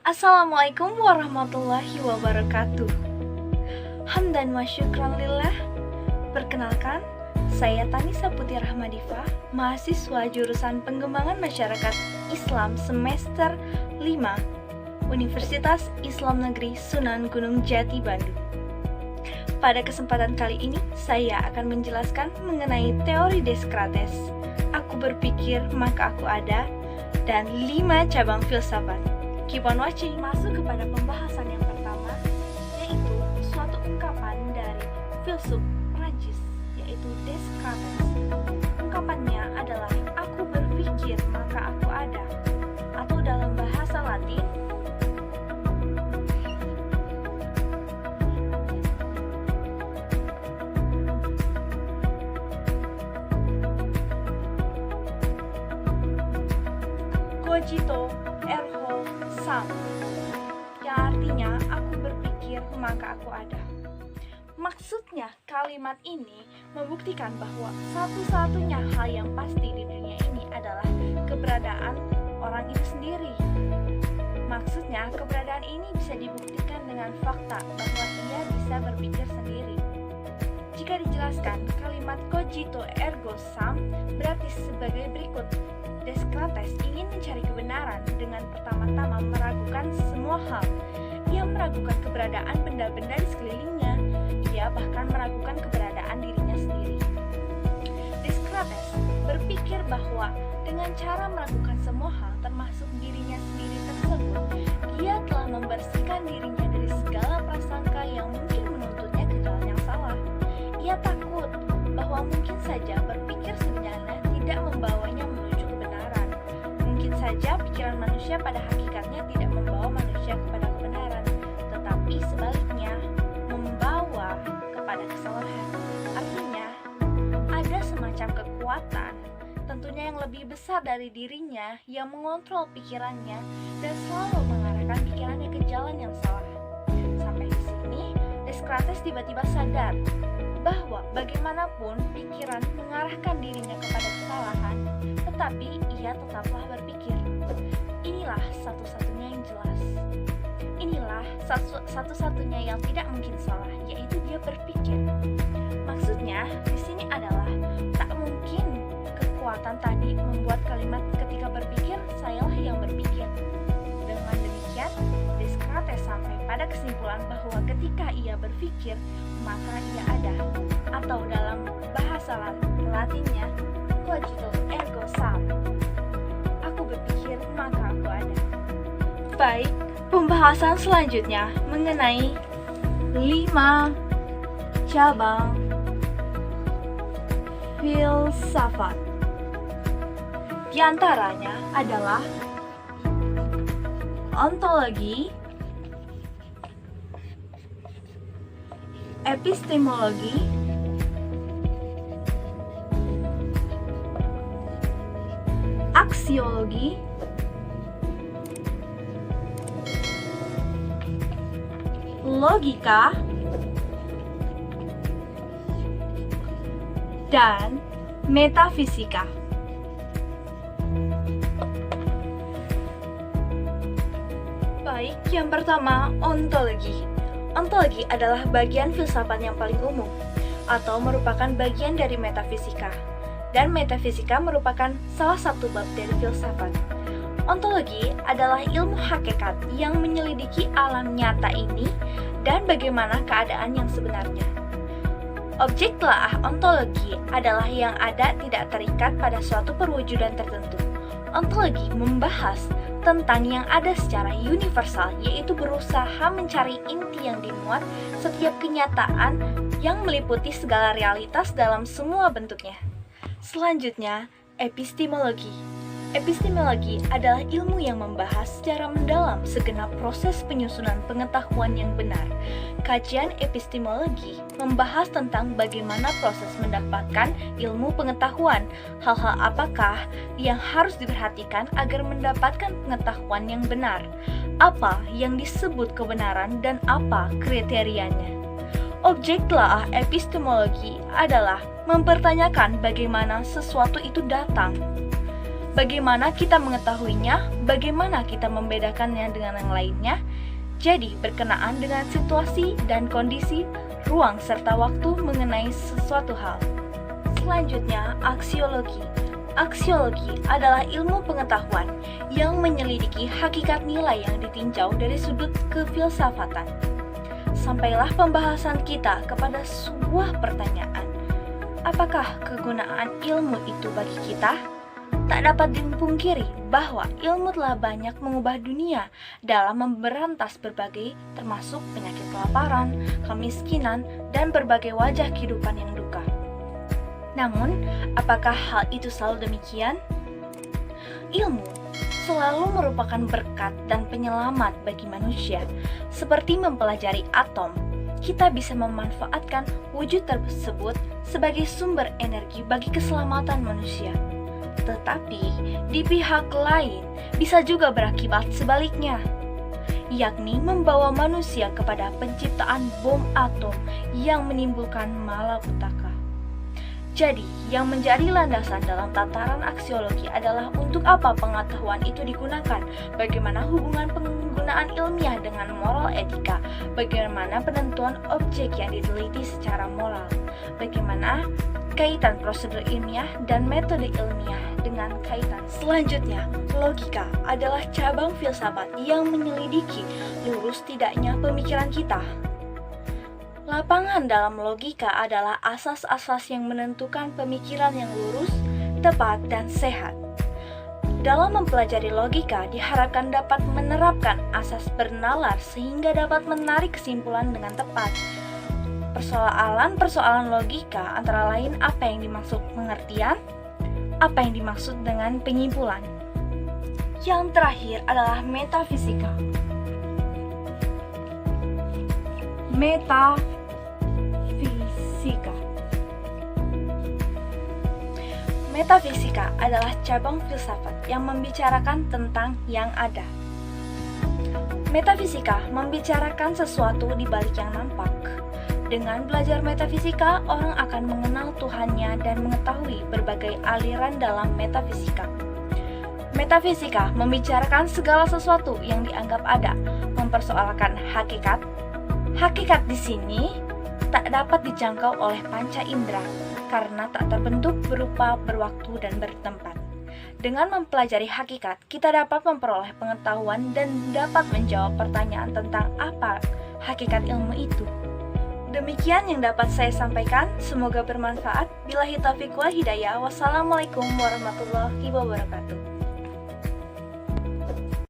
Assalamualaikum warahmatullahi wabarakatuh. Hamdan wa syukran lillah. Perkenalkan, saya Tanisa Putih Rahmadifa, mahasiswa jurusan Pengembangan Masyarakat Islam semester 5, Universitas Islam Negeri Sunan Gunung Jati, Bandung. Pada kesempatan kali ini, saya akan menjelaskan mengenai teori Descartes, aku berpikir maka aku ada, dan 5 cabang filsafat. Keep on watching. Masuk kepada pembahasan yang pertama, yaitu suatu ungkapan dari filsuf Prancis, yaitu Descartes. Ungkapannya adalah aku berpikir maka aku ada, atau dalam bahasa Latin cogito ergo sum, yang artinya aku berpikir maka aku ada. Maksudnya, kalimat ini membuktikan bahwa satu-satunya hal yang pasti di dunia ini adalah keberadaan orang itu sendiri. Maksudnya, keberadaan ini bisa dibuktikan dengan fakta bahwa ia bisa berpikir sendiri. Jika dijelaskan, kalimat cogito ergo sum berarti sebagai berikut. Descartes ingin mencari kebenaran dengan pertama-tama meragukan semua hal. Ia meragukan keberadaan benda-benda di sekelilingnya. Ia bahkan meragukan keberadaan dirinya sendiri. Descartes berpikir bahwa dengan cara meragukan semua hal termasuk dirinya sendiri tersebut, ia telah membersihkan dirinya dari segala prasangka yang mungkin menuntutnya ke jalan yang salah. Ia takut bahwa mungkin saja berpikir sebenarnya tidak membawanya menuju kebenaran. Mungkin saja pikiran manusia pada hakikatnya tidak membawa manusia kepada kebenaran, tetapi sebaliknya membawa kepada kesalahan. Artinya, ada semacam kekuatan, tentunya yang lebih besar dari dirinya, yang mengontrol pikirannya dan selalu mengarahkan pikirannya ke jalan yang salah. Sampai di sini, Descartes tiba-tiba sadar bahwa bagaimanapun pikiran mengarahkan dirinya kepada kesalahan, tetapi ia tetaplah berpikir. Inilah satu-satunya yang jelas. Inilah satu-satunya yang tidak mungkin salah, yaitu dia berpikir. Maksudnya, di sini adalah tak mungkin kekuatan tadi membuat kalimat ketika berpikir, sayalah yang berpikir. Dengan demikian, Descartes sampai pada kesimpulan bahwa ketika ia berpikir, maka ia ada, atau dalam bahasa Latinnya cogito ergo sum, aku berpikir maka aku ada. Baik, pembahasan selanjutnya mengenai 5 cabang filsafat. Di antaranya adalah ontologi, epistemologi, aksiologi, logika, dan metafisika. Baik, yang pertama, ontologi. Ontologi adalah bagian filsafat yang paling umum, atau merupakan bagian dari metafisika. Dan metafisika merupakan salah satu bab dari filsafat. Ontologi adalah ilmu hakikat yang menyelidiki alam nyata ini dan bagaimana keadaan yang sebenarnya. Objek telaah ontologi adalah yang ada tidak terikat pada suatu perwujudan tertentu. Ontologi membahas tentang yang ada secara universal, yaitu berusaha mencari inti yang dimuat setiap kenyataan yang meliputi segala realitas dalam semua bentuknya. Selanjutnya, epistemologi. Epistemologi adalah ilmu yang membahas secara mendalam segenap proses penyusunan pengetahuan yang benar. Kajian epistemologi membahas tentang bagaimana proses mendapatkan ilmu pengetahuan, hal-hal apakah yang harus diperhatikan agar mendapatkan pengetahuan yang benar, apa yang disebut kebenaran dan apa kriterianya. Objek telaah epistemologi adalah mempertanyakan bagaimana sesuatu itu datang. Bagaimana kita mengetahuinya? Bagaimana kita membedakannya dengan yang lainnya? Jadi, berkenaan dengan situasi dan kondisi, ruang, serta waktu mengenai sesuatu hal. Selanjutnya, aksiologi. Aksiologi adalah ilmu pengetahuan yang menyelidiki hakikat nilai yang ditinjau dari sudut kefilsafatan. Sampailah pembahasan kita kepada sebuah pertanyaan. Apakah kegunaan ilmu itu bagi kita? Tak dapat dipungkiri bahwa ilmu telah banyak mengubah dunia dalam memberantas berbagai termasuk penyakit kelaparan, kemiskinan, dan berbagai wajah kehidupan yang duka. Namun, apakah hal itu selalu demikian? Ilmu selalu merupakan berkat dan penyelamat bagi manusia. Seperti mempelajari atom, kita bisa memanfaatkan wujud tersebut sebagai sumber energi bagi keselamatan manusia. Tetapi, di pihak lain bisa juga berakibat sebaliknya, yakni membawa manusia kepada penciptaan bom atom yang menimbulkan malapetaka. Jadi, yang menjadi landasan dalam tataran aksiologi adalah untuk apa pengetahuan itu digunakan, bagaimana hubungan penggunaan ilmiah dengan moral etika, bagaimana penentuan objek yang diteliti secara moral, bagaimana kaitan prosedur ilmiah dan metode ilmiah dengan kaitan. Selanjutnya, logika adalah cabang filsafat yang menyelidiki lurus tidaknya pemikiran kita. Lapangan dalam logika adalah asas-asas yang menentukan pemikiran yang lurus, tepat, dan sehat. Dalam mempelajari logika, diharapkan dapat menerapkan asas bernalar sehingga dapat menarik kesimpulan dengan tepat. Persoalan logika antara lain apa yang dimaksud pengertian, apa yang dimaksud dengan penyimpulan. Yang terakhir adalah metafisika. Metafisika adalah cabang filsafat yang membicarakan tentang yang ada. Metafisika membicarakan sesuatu di balik yang nampak. Dengan belajar metafisika, orang akan mengenal Tuhannya dan mengetahui berbagai aliran dalam metafisika. Metafisika membicarakan segala sesuatu yang dianggap ada, mempersoalkan hakikat. Hakikat di sini tak dapat dijangkau oleh panca indera karena tak terbentuk berupa berwaktu dan bertempat. Dengan mempelajari hakikat, kita dapat memperoleh pengetahuan dan dapat menjawab pertanyaan tentang apa hakikat ilmu itu. Demikian yang dapat saya sampaikan, semoga bermanfaat. Billahi taufiq wal hidayah. Wassalamualaikum warahmatullahi wabarakatuh.